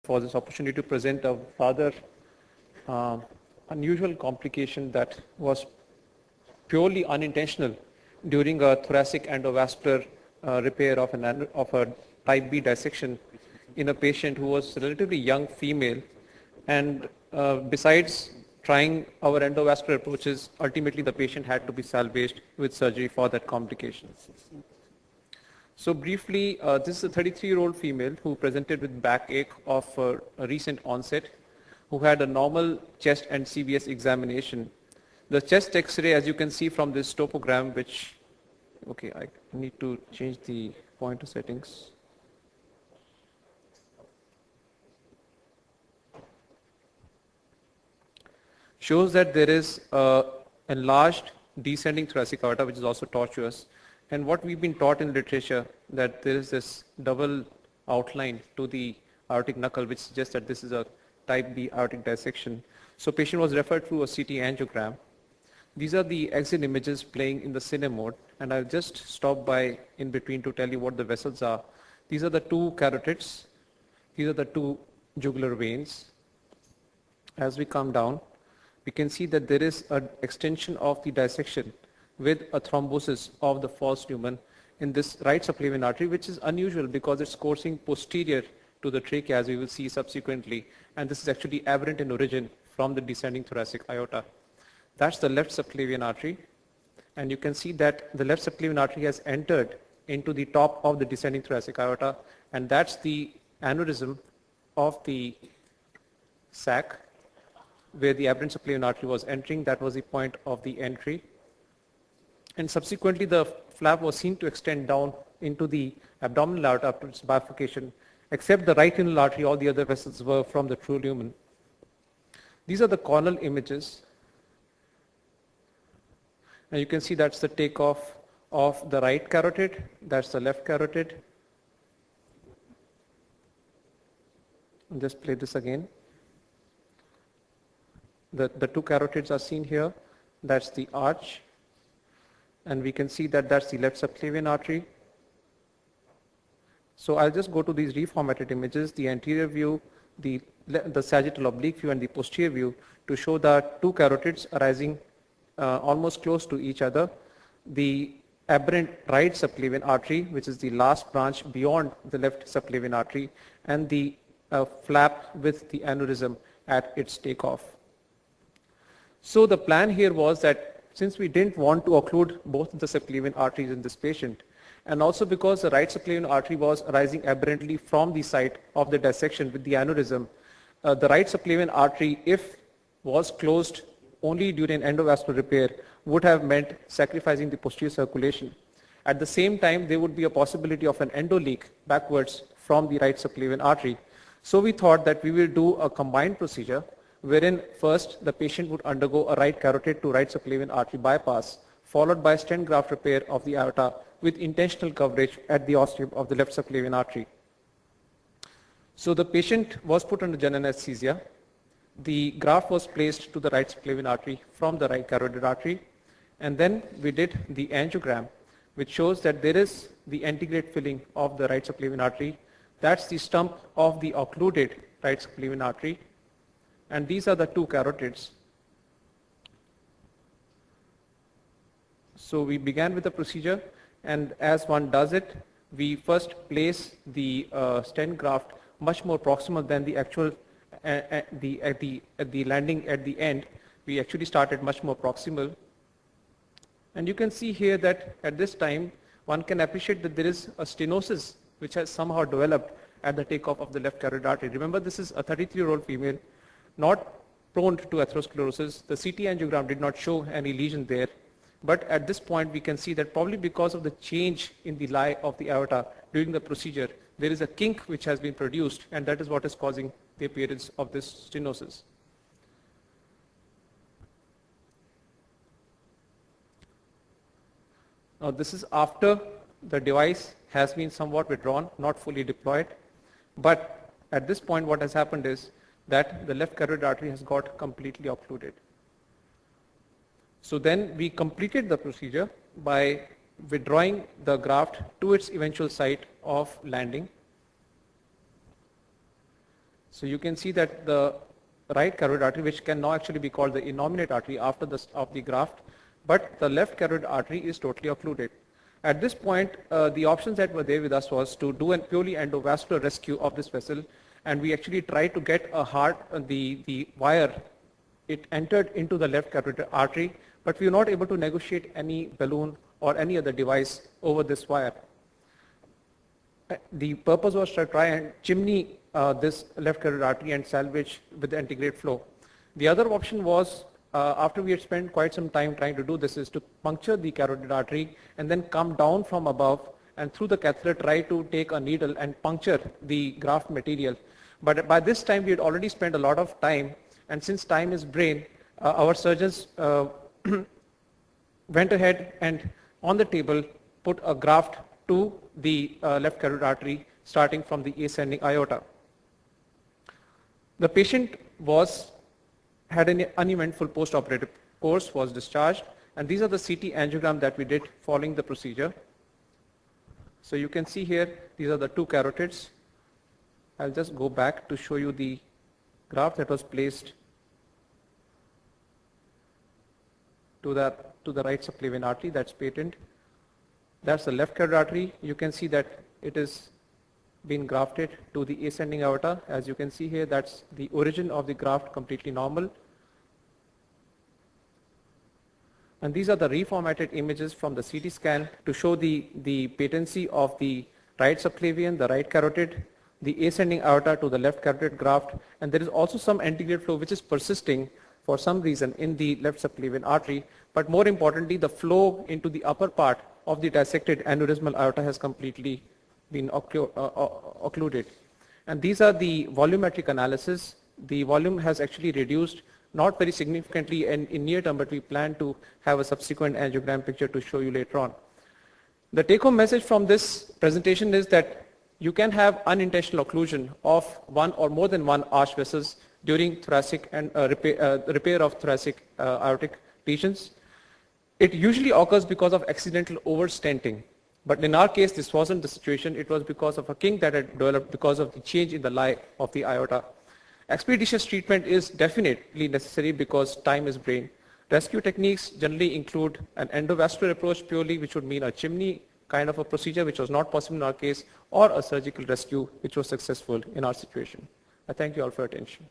for this opportunity to present a rather unusual complication that was purely unintentional during a thoracic endovascular repair of a type B dissection in a patient who was a relatively young female. And besides trying our endovascular approaches, ultimately the patient had to be salvaged with surgery for that complication. So briefly, this is a 33-year-old female who presented with backache of a recent onset, who had a normal chest and CVS examination. The chest X-ray, as you can see from this topogram, which, okay, I need to change the pointer settings. Shows that there is enlarged descending thoracic aorta, which is also tortuous. And what we've been taught in literature, that there is this double outline to the aortic knuckle, which suggests that this is a type B aortic dissection. So patient was referred through a CT angiogram. These are the exit images playing in the cine mode, and I'll just stop by in between to tell you what the vessels are. These are the two carotids. These are the two jugular veins. As we come down, we can see that there is an extension of the dissection with a thrombosis of the false lumen in this right subclavian artery, which is unusual because it's coursing posterior to the trachea, as we will see subsequently, and this is actually aberrant in origin from the descending thoracic aorta. That's the left subclavian artery, and you can see that the left subclavian artery has entered into the top of the descending thoracic aorta, and that's the aneurysm of the sac where the aberrant subclavian artery was entering. That was the point of the entry. And subsequently, the flap was seen to extend down into the abdominal aorta after its bifurcation, except the right inner artery. All the other vessels were from the true lumen. These are the coronal images. And you can see that's the takeoff of the right carotid, that's the left carotid. I'll just play this again. The two carotids are seen here. That's the arch. And we can see that that's the left subclavian artery. So I'll just go to these reformatted images, the anterior view, the sagittal oblique view, and the posterior view to show the two carotids arising almost close to each other. The aberrant right subclavian artery, which is the last branch beyond the left subclavian artery, and the flap with the aneurysm at its takeoff. So the plan here was that since we didn't want to occlude both the subclavian arteries in this patient, and also because the right subclavian artery was arising aberrantly from the site of the dissection with the aneurysm, the right subclavian artery, if was closed only during endovascular repair, would have meant sacrificing the posterior circulation. At the same time, there would be a possibility of an endoleak backwards from the right subclavian artery. So we thought that we will do a combined procedure wherein first the patient would undergo a right carotid to right subclavian artery bypass, followed by stent graft repair of the aorta with intentional coverage at the ostium of the left subclavian artery. So the patient was put under general anesthesia. The graft was placed to the right subclavian artery from the right carotid artery, and then we did the angiogram, which shows that there is the antegrade filling of the right subclavian artery. That's the stump of the occluded right subclavian artery, and these are the two carotids. So we began with the procedure, and as one does it, we first place the stent graft much more proximal than the actual at the landing at the end. We actually started much more proximal, and you can see here that at this time one can appreciate that there is a stenosis which has somehow developed at the takeoff of the left carotid artery. Remember, this is a 33-year-old female, not prone to atherosclerosis. The CT angiogram did not show any lesion there, but at this point we can see that probably because of the change in the lie of the aorta during the procedure, there is a kink which has been produced, and that is what is causing the appearance of this stenosis. Now this is after the device has been somewhat withdrawn, not fully deployed, but at this point what has happened is that the left carotid artery has got completely occluded. So then we completed the procedure by withdrawing the graft to its eventual site of landing. So you can see that the right carotid artery, which can now actually be called the innominate artery after the graft, but the left carotid artery is totally occluded. At this point, the options that were there with us was to do a purely endovascular rescue of this vessel, and we actually tried to get a heart, the wire, it entered into the left carotid artery, but we were not able to negotiate any balloon or any other device over this wire. The purpose was to try and chimney this left carotid artery and salvage with the antegrade flow. The other option was, after we had spent quite some time trying to do this, is to puncture the carotid artery and then come down from above and through the catheter try to take a needle and puncture the graft material. But by this time we had already spent a lot of time, and since time is brain, our surgeons went ahead and on the table put a graft to the left carotid artery starting from the ascending aorta. The patient had an uneventful post-operative course, was discharged, and these are the CT angiogram that we did following the procedure. So you can see here, these are the two carotids. I'll just go back to show you the graft that was placed to the right subclavian artery, that's patent. That's the left carotid artery. You can see that it is been grafted to the ascending aorta. As you can see here, that's the origin of the graft, completely normal. And these are the reformatted images from the CT scan to show the patency of the right subclavian, the right carotid, the ascending aorta to the left carotid graft, and there is also some antegrade flow which is persisting for some reason in the left subclavian artery, but more importantly, the flow into the upper part of the dissected aneurysmal aorta has completely been occluded. And these are the volumetric analysis. The volume has actually reduced, not very significantly in near term, but we plan to have a subsequent angiogram picture to show you later on. The take-home message from this presentation is that you can have unintentional occlusion of one or more than one arch vessels during thoracic and repair of thoracic aortic lesions. It usually occurs because of accidental overstenting. But in our case, this wasn't the situation. It was because of a kink that had developed because of the change in the lie of the aorta. Expeditious treatment is definitely necessary because time is brain. Rescue techniques generally include an endovascular approach purely, which would mean a chimney kind of a procedure, which was not possible in our case, or a surgical rescue, which was successful in our situation. I thank you all for your attention.